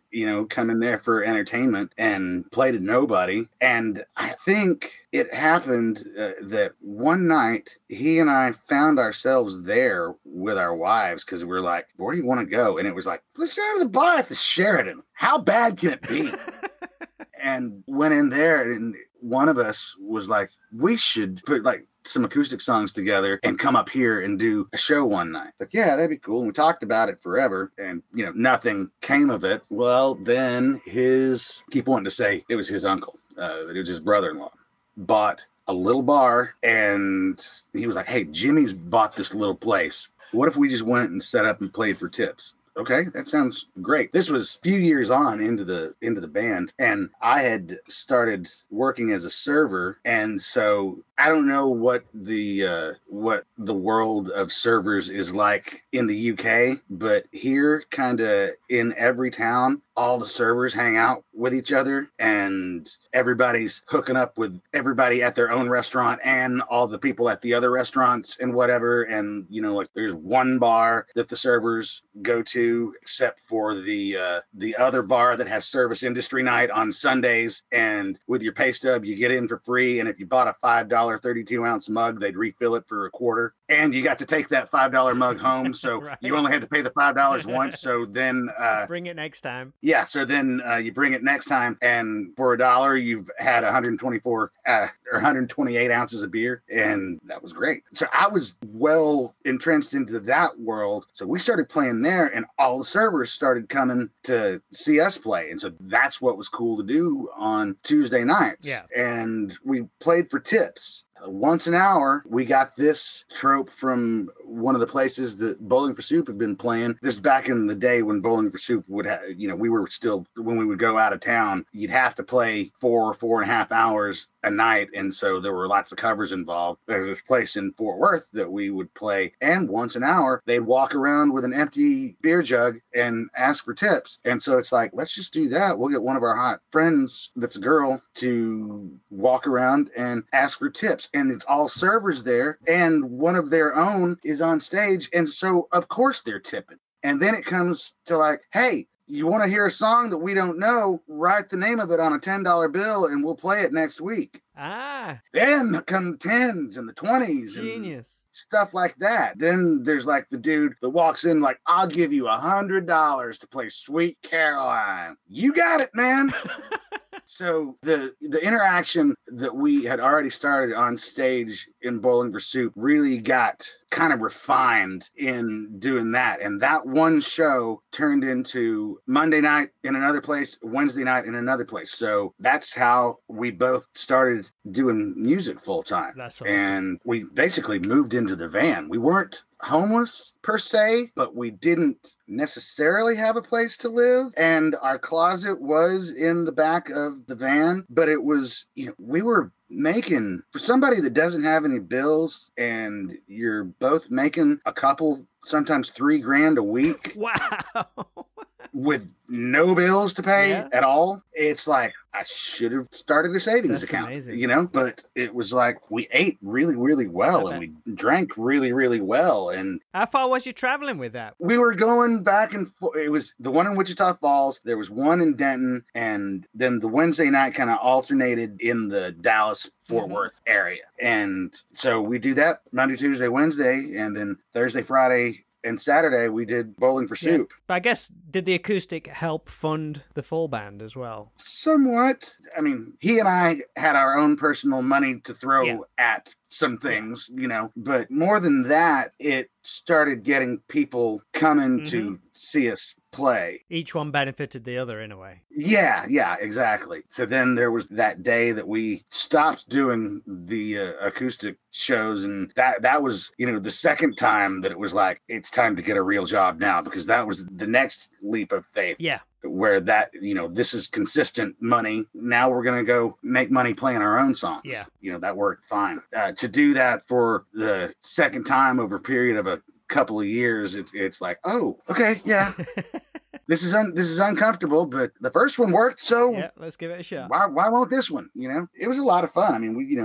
come in there for entertainment and play to nobody. And I think it happened that one night he and I found ourselves there with our wives because we were like, where do you want to go? And it was like, let's go to the bar at the Sheraton. How bad can it be? And went in there, and one of us was like, we should put like some acoustic songs together and come up here and do a show one night. It's like, yeah, that'd be cool. And we talked about it forever, and nothing came of it. Well, then keep wanting to say it was his uncle, it was his brother-in-law, bought a little bar, and he was like, hey, Jimmy's bought this little place. What if we just went and set up and played for tips? Okay, that sounds great. This was a few years on into the band, and I had started working as a server, and so I don't know what the world of servers is like in the UK, but here, kind of in every town, all the servers hang out with each other, and everybody's hooking up with everybody at their own restaurant and all the people at the other restaurants and whatever. And like there's one bar that the servers go to, except for the other bar that has service industry night on Sundays. And with your pay stub, you get in for free. And if you bought a $5 32-ounce mug, they'd refill it for $0.25. And you got to take that $5 mug home. So Right. You only had to pay the $5 once. So then bring it next time. Yeah, so then you bring it next time, and for $1, you've had 124 or 128 ounces of beer, and that was great. So I was well entrenched into that world. So we started playing there, and all the servers started coming to see us play. And so that's what was cool to do on Tuesday nights. Yeah. And we played for tips. once an hour, we got this trope from one of the places that Bowling for Soup had been playing. This is back in the day when Bowling for Soup would have, we were still, when we would go out of town, you'd have to play 4.5 hours a night. And so there were lots of covers involved. There's this place in Fort Worth that we would play. And once an hour, they'd walk around with an empty beer jug and ask for tips. And so it's like, let's just do that. We'll get one of our hot friends that's a girl to walk around and ask for tips. And it's all servers there. And one of their own is on stage. And so, of course, they're tipping. And then it comes to like, hey, you want to hear a song that we don't know? Write the name of it on a $10 bill and we'll play it next week. Then come the 10s and the 20s. Genius. And stuff like that. Then there's like the dude that walks in like, I'll give you $100 to play Sweet Caroline. You got it, man. So the interaction that we had already started on stage in Bowling for Soup really got kind of refined in doing that. And that one show turned into Monday night in another place, Wednesday night in another place. So that's how we both started doing music full time. That's awesome. And we basically moved into the van. We weren't homeless per se, but we didn't necessarily have a place to live, and our closet was in the back of the van, but it was, we were making, for somebody that doesn't have any bills and you're both making a couple, sometimes $3,000 a week. Wow. With no bills to pay at all. It's like, I should have started a savings account, amazing. But it was like, we ate really, really well and we drank really, really well. And how far was you traveling with that? We were going back and forth. It was the one in Wichita Falls. There was one in Denton. And then the Wednesday night kind of alternated in the Dallas Fort Worth area. And so we do that Monday, Tuesday, Wednesday, and then Thursday, Friday, and Saturday we did Bowling for Soup. But I guess, did the acoustic help fund the full band as well? Somewhat. I mean, he and I had our own personal money to throw at some things, but more than that, it started getting people coming to see us play. Each one benefited the other in a way. Yeah, exactly. So then there was that day that we stopped doing the acoustic shows, and that was, the second time that it was like, it's time to get a real job now, because that was the next leap of faith. Yeah. Where that, this is consistent money. Now we're going to go make money playing our own songs. Yeah. That worked fine. To do that for the second time over a period of a couple of years, it's like, oh, okay, yeah. This is uncomfortable, but the first one worked, so yeah, let's give it a shot. Why won't this one? It was a lot of fun. I mean, we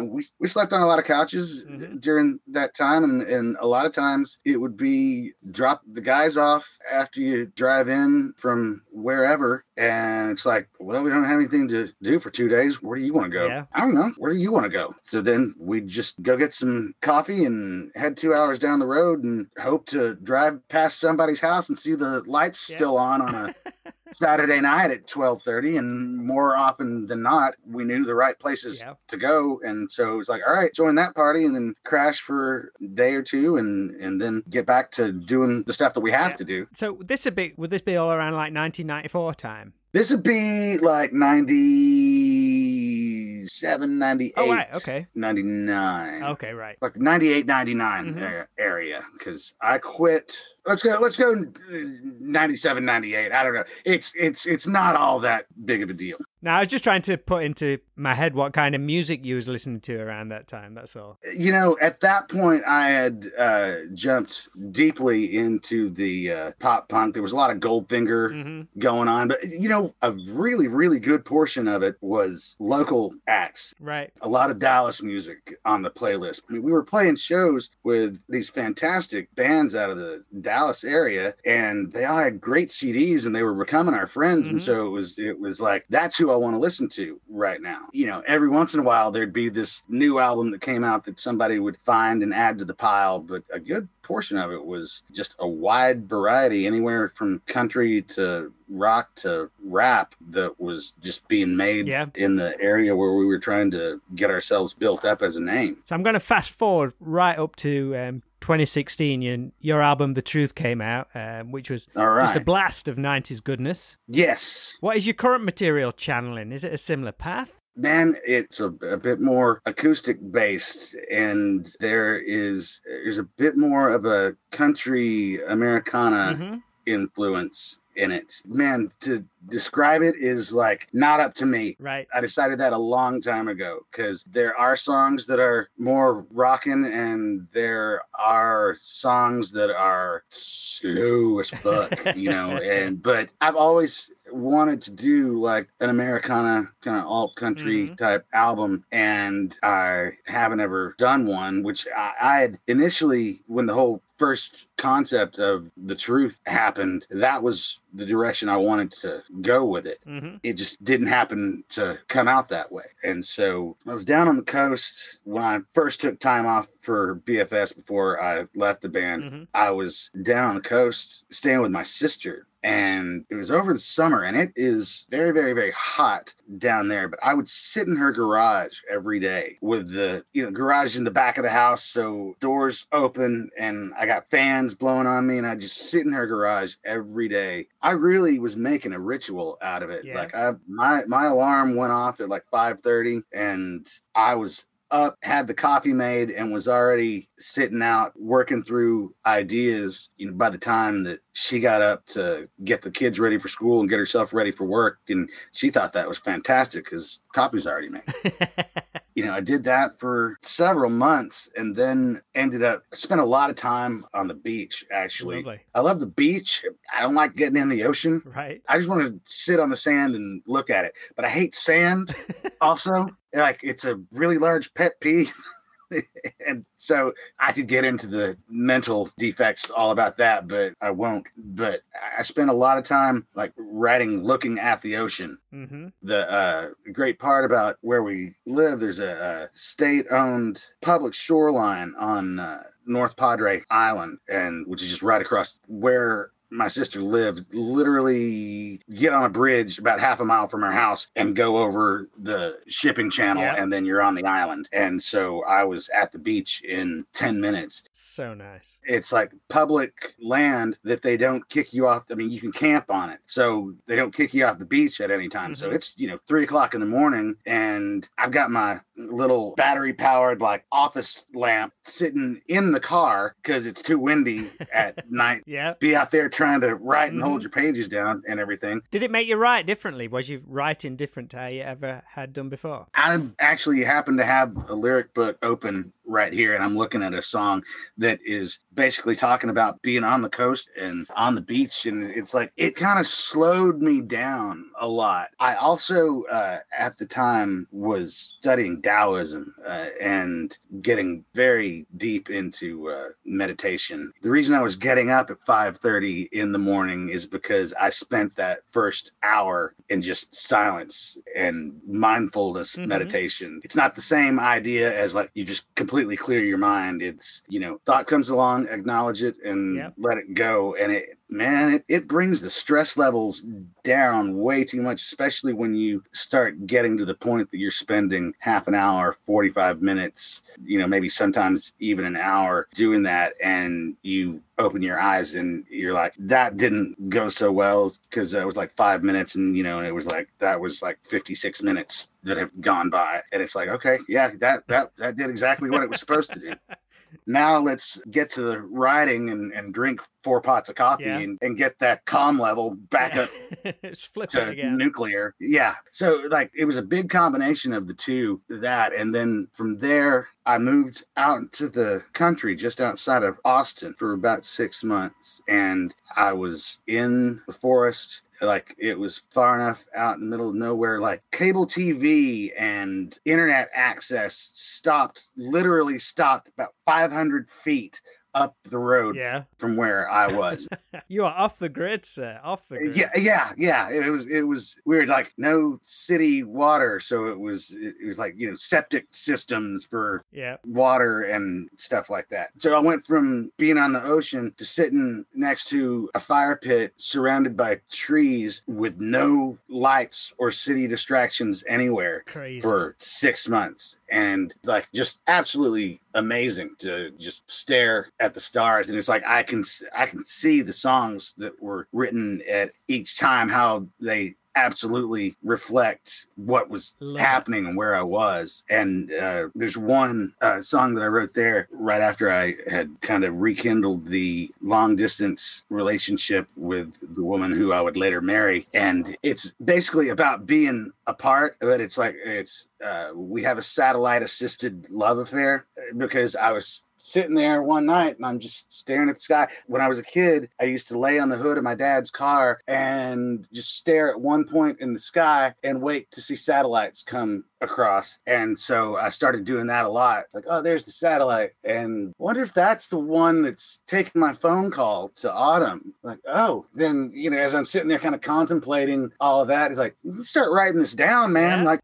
slept on a lot of couches during that time, and a lot of times it would be drop the guys off after you drive in from wherever, and it's like, well, we don't have anything to do for 2 days. Where do you want to go? Yeah. I don't know. Where do you want to go? So then we'd just go get some coffee and head 2 hours down the road and hope to drive past somebody's house and see the lights still on a Saturday night at 12:30, and more often than not, we knew the right places to go, and so it was like, all right, join that party, and then crash for a day or two, and then get back to doing the stuff that we have to do. So would this be all around like 1994 time? This would be like 97, 98. Oh, right, okay. 99. Okay, right. Like the 98, 99 area, because I quit. Let's go 97, 98. I don't know. It's not all that big of a deal. Now, I was just trying to put into my head what kind of music you was listening to around that time, that's all. At that point, I had jumped deeply into the pop punk. There was a lot of Goldfinger going on, but, a really, really good portion of it was local acts. Right. A lot of Dallas music on the playlist. I mean, we were playing shows with these fantastic bands out of the Dallas area, and they all had great CDs, and they were becoming our friends. And so it was like, that's who I want to listen to right now. Every once in a while there'd be this new album that came out that somebody would find and add to the pile, but a good portion of it was just a wide variety, anywhere from country to rock to rap, that was just being made in the area where we were trying to get ourselves built up as a name. So I'm going to fast forward right up to 2016, your album The Truth came out, which was just a blast of 90s goodness. Yes. What is your current material channeling? Is it a similar path? Man, it's a bit more acoustic based, and there's a bit more of a country Americana influence in it. Man, to describe it is like not up to me. Right. I decided that a long time ago because there are songs that are more rockin' and there are songs that are slow as fuck, but I've always wanted to do like an Americana kind of alt country type album, and I haven't ever done one, which I had initially, when the whole first concept of The Truth happened, that was the direction I wanted to go with it. It just didn't happen to come out that way. And so I was down on the coast when I first took time off for BFS before I left the band. I was down on the coast staying with my sister, and it was over the summer, and it is very, very, very hot down there. But I would sit in her garage every day with the garage in the back of the house, so doors open, and I got fans blowing on me, and I just sit in her garage every day. I really was making a ritual out of it. Yeah. Like my alarm went off at like 5:30, and I was up, had the coffee made, and was already sitting out working through ideas, by the time that she got up to get the kids ready for school and get herself ready for work. And she thought that was fantastic because coffee's already made. I did that for several months, and then spent a lot of time on the beach, actually. Lovely. I love the beach. I don't like getting in the ocean. Right. I just want to sit on the sand and look at it. But I hate sand also. Like, it's a really large pet peeve. And so I could get into the mental defects all about that, but I won't. But I spent a lot of time like writing, looking at the ocean. The great part about where we live, there's a state-owned public shoreline on North Padre Island, and which is just right across where my sister lived. Literally get on a bridge about half a mile from her house and go over the shipping channel, and then you're on the island. And so I was at the beach in 10 minutes. So nice. It's like public land that they don't kick you off. I mean, you can camp on it, so they don't kick you off the beach at any time. So it's 3:00 in the morning, and I've got my little battery powered like office lamp sitting in the car because it's too windy at night. Be out there trying to write and hold your pages down and everything. Did it make you write differently? Was you writing different to how you ever had done before? I actually happen to have a lyric book open right here, and I'm looking at a song that is basically talking about being on the coast and on the beach, and it's like it kind of slowed me down a lot. I also at the time was studying Taoism and getting very deep into meditation. The reason I was getting up at 5:30 in the morning is because I spent that first hour in just silence and mindfulness meditation. It's not the same idea as like you just completely clear your mind. It's, thought comes along, acknowledge it and let it go. And it brings the stress levels down way too much, especially when you start getting to the point that you're spending half an hour, 45 minutes, maybe sometimes even an hour doing that. And you open your eyes and you're like, that didn't go so well because that was like 5 minutes. And, and it was like, that was like 56 minutes that have gone by. And it's like, okay, yeah, that did exactly what it was supposed to do. Now let's get to the writing and drink 4 pots of coffee and get that calm level back up to nuclear. Yeah. So like it was a big combination of the two, that. And then from there, I moved out to the country just outside of Austin for about 6 months. And I was in the forest. Like it was far enough out in the middle of nowhere, like cable TV and internet access literally stopped about 500 feet up the road from where I was. You are off the grid, sir. Off the grid. Yeah. It was weird. Like no city water, so it was like septic systems for water and stuff like that. So I went from being on the ocean to sitting next to a fire pit surrounded by trees with no lights or city distractions anywhere. Crazy. For 6 months, and like just absolutely amazing to just stare at the stars. And it's like I can see the songs that were written at each time, how they absolutely reflect what was happening and where I was. And there's one song that I wrote there right after I had kind of rekindled the long distance relationship with the woman who I would later marry. And it's basically about being apart, but it's like we have a satellite assisted love affair, because I was sitting there one night and I'm just staring at the sky. When I was a kid, I used to lay on the hood of my dad's car and just stare at one point in the sky and wait to see satellites come across. And so I started doing that a lot. Like, oh, there's the satellite. And wonder if that's the one that's taking my phone call to Autumn. Like, oh, then, you know, as I'm sitting there kind of contemplating all of that, it's like, let's start writing this down, man. Yeah. Like,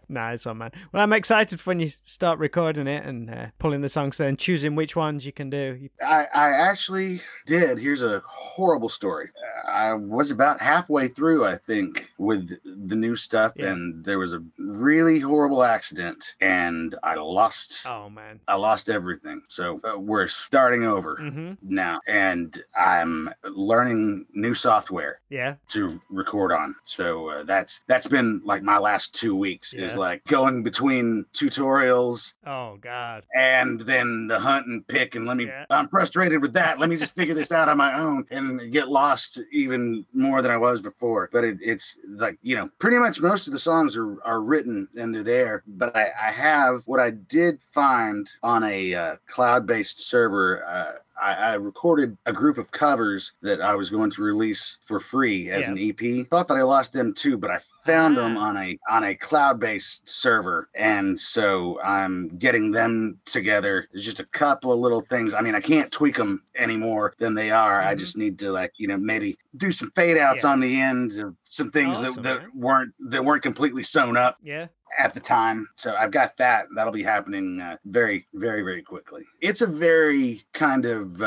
nice one, man. Well, I'm excited for when you start recording it and pulling the songs there and choosing which ones you can do. I actually did. Here's a horrible story. I was about halfway through, I think, with the new stuff, and there was a really horrible accident, and I lost. Oh man! I lost everything. So we're starting over now, and I'm learning new software. Yeah. To record on. So that's been like my last 2 weeks is like going between tutorials. Oh God. And then the hunt and pick, and I'm frustrated with that. Let me just figure this out on my own and get lost even more than I was before. But it's like, you know, pretty much most of the songs are written and they're there. But I have what I did find on a cloud-based server. I recorded a group of covers that I was going to release for free as an EP. Thought that I lost them too, but I found them on a cloud-based server, and so I'm getting them together. There's just a couple of little things. I mean, I can't tweak them any more than they are. I just need to, like, you know, maybe do some fade outs on the end of some things that weren't completely sewn up. Yeah. At the time. So I've got that. That'll be happening very, very, very quickly. It's a very kind of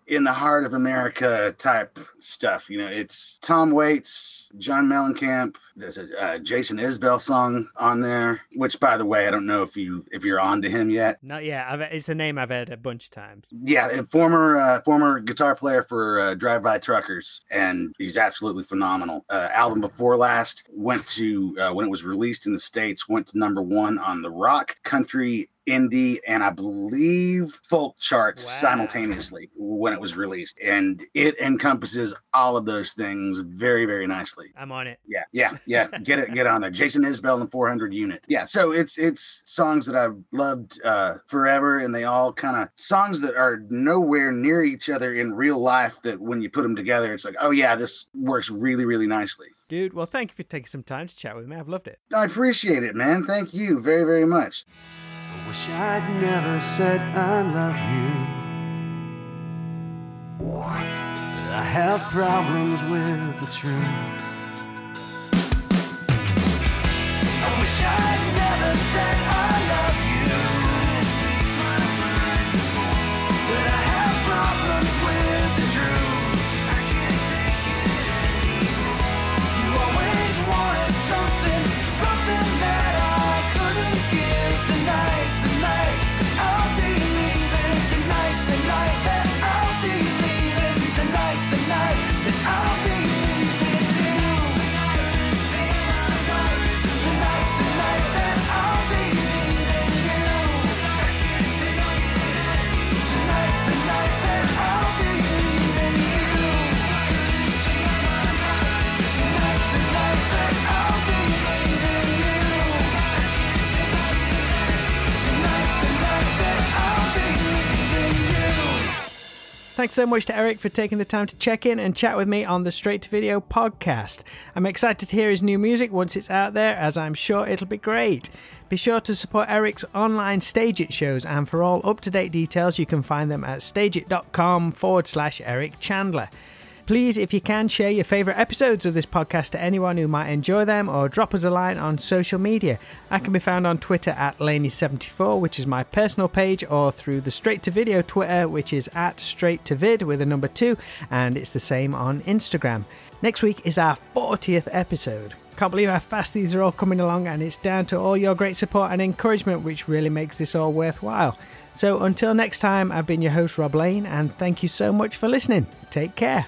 in the heart of America type stuff. You know, it's Tom Waits, John Mellencamp. There's a Jason Isbell song on there, which, by the way, I don't know if you're on to him yet. Not yet. It's a name I've heard a bunch of times. Yeah, former guitar player for Drive By Truckers, and he's absolutely phenomenal. Album Before Last went to when it was released in the States, went to #1 on the rock, country, indie, and I believe folk charts simultaneously when it was released, and it encompasses all of those things very, very nicely. I'm on it. Yeah. Get on there. Jason Isbell and 400 Unit. Yeah, so it's songs that I've loved forever, and they all kind of songs that are nowhere near each other in real life, that when you put them together, it's like, oh yeah, this works really, really nicely. Dude, well, thank you for taking some time to chat with me. I've loved it. I appreciate it, man. Thank you very, very much. I wish I'd never said I love you. I have problems with the truth. I wish I'd never said I love you. But I have problems with the truth. I can't take it anymore. You always wanted something that I couldn't give. Tonight's the night that I'll be leaving. Tonight's the night that I'll be leaving. Tonight's the night that I'll be leaving you. Tonight's the night that I'll be leaving you. Tonight's the night that I'll be leaving you. Tonight's the night that I'll be leaving you. Tonight's the night that I'll be leaving you. Thanks so much to Erik for taking the time to check in and chat with me on the Straight to Video podcast. I'm excited to hear his new music once it's out there, as I'm sure it'll be great. Be sure to support Erik's online Stage It shows, and for all up-to-date details you can find them at stageit.com/Erik Chandler. Please, if you can, share your favourite episodes of this podcast to anyone who might enjoy them, or drop us a line on social media. I can be found on Twitter at Laney74, which is my personal page, or through the Straight to Video Twitter, which is at Straight to Vid with a number 2, and it's the same on Instagram. Next week is our 40th episode. Can't believe how fast these are all coming along, and it's down to all your great support and encouragement which really makes this all worthwhile. So until next time, I've been your host Rob Lane, and thank you so much for listening. Take care.